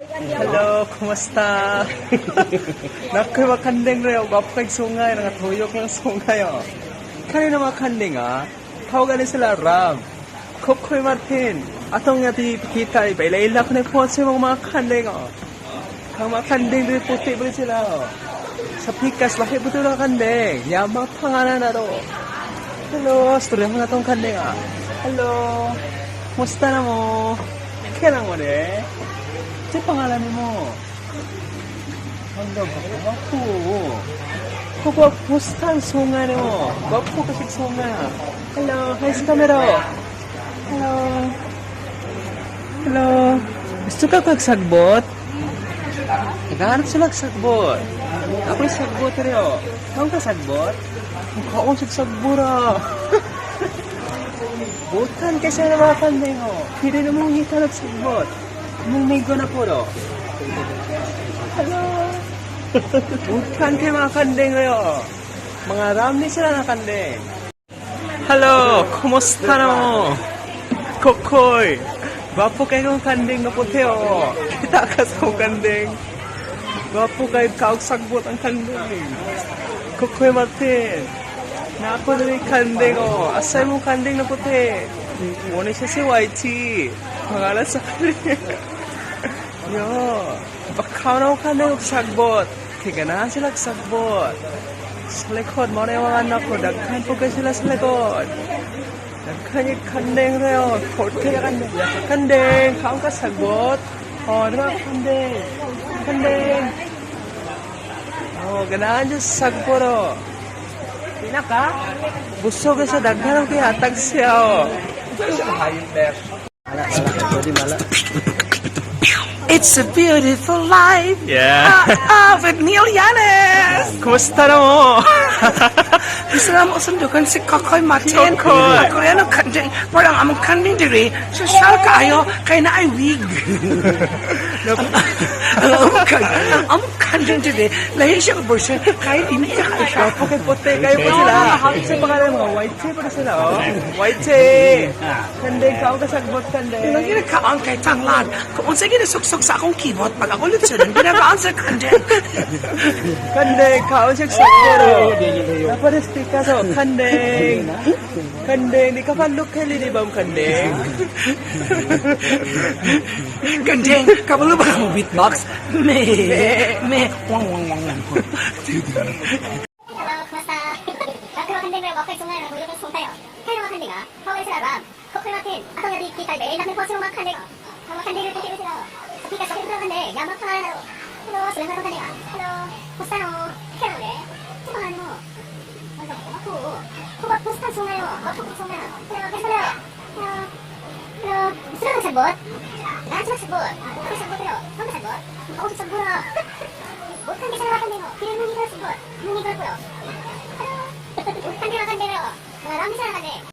Halo, kumusta? Nako'y makandeng rin ako. Wapo kay sungay. Nangatuyok lang sungayo. Kanina makandeng Tawagan sila Ram. Kokoy Martin. Atong nga kita. Iba-ila ko na po sa mga kandeng Kang makandeng rin puti ba sila Sa pikas, laki puti na kandeng. Yamang pangalan na ro. Hello, story mo na tong kandeng Hello. Kumusta na mo? Kailan mo ito pangalan mo. Hanggang wapo. Kumusta ang sunga mo? Wapo kasi sunga. Hello, hi sa camera. Hello. Hello. Gusto ka magsagbot? Naghahanap sila sagbot. Ako'y sagbot rin Kung ka sagbot? Mukha akong sagbura. Butan kasi na mga kanday Hindi na mong hita ng sagbot. Mungmigo na puro. Hello. Bukan kayo mga kandeng Mga ramli sila na kandeng. Hello. Kumusta na mo? Kokoy. Wapo kayo ng kandeng na puti Kita ka sa kandeng. Wapo kayo kaugsagbot ang kandeng. Kokoy Martin. Napo na yung kandeng Asay mo kandeng na puti. Muna siya si YT. Pangalan sa kandeng. Yo, baka na ka na yung sagbot. Kaya na sila sagbot. Sa likod, mo na yung mga anak ko. Daghan po kayo sila sa likod. Daghan yung kandeng rin Kod kaya kandeng. Kandeng, kaong ka sagbot. Diba kandeng? Kandeng. Ganahan dyan sa sagbot Pina ka? Gusto ko sa daghan ang kihatag siya It's a beautiful life. With Neil Yanes. Kumusta na mo? Gusto na mo sundukan si Kokoy Martin. Kokoy. Koreano kanding. Parang among kanding diri. Social kaayo. Kaya na ay wig. Ang kanding diri. Lahi siya ka version. Kaya iniya ka siya. Kapag puti kayo po sila. Sa pangalan mo, white tea pa sila White Kandeng, kaong kasagbot kandeng. Nang ginakaon kay Tanglad. Kung unsa ginasuksok sa akong keyboard, pag ako ulit siya, ginagaon sa kandeng. Kandeng, kaong siya sagbot Naparestik ka Kandeng. Kandeng, di ka palok kay Lidibam kandeng. Kandeng, kabalo ba ka mo beatbox? Wang. Hello, kumusta? Kandeng rin, okay, sungai, nagulog ng sungtayo. Kaya mga kandeng Hawag sila Ram. Kokoy Martin. Atong nga di kita iba. Ilang po sila mga kandeng Mga kandeng rin po sila Pika sa kandeng kandeng. Yaman pangalan na Hello, sila nga kandeng Hello, kumusta no? Kaya mo Ito pangalan mo? Ako. Kumusta ang sungay Wapo kong sunga. Hello, kaya sila Hello, gusto na magsagbot? Sila magsagbot. Ako sagbot rin Saan magsagbot? Ako sagbot Bukan kasi na kandeng Kaya nungigal sagbot Nungigal po Hello, bukan kasi na kandeng Mga rami sila kandeng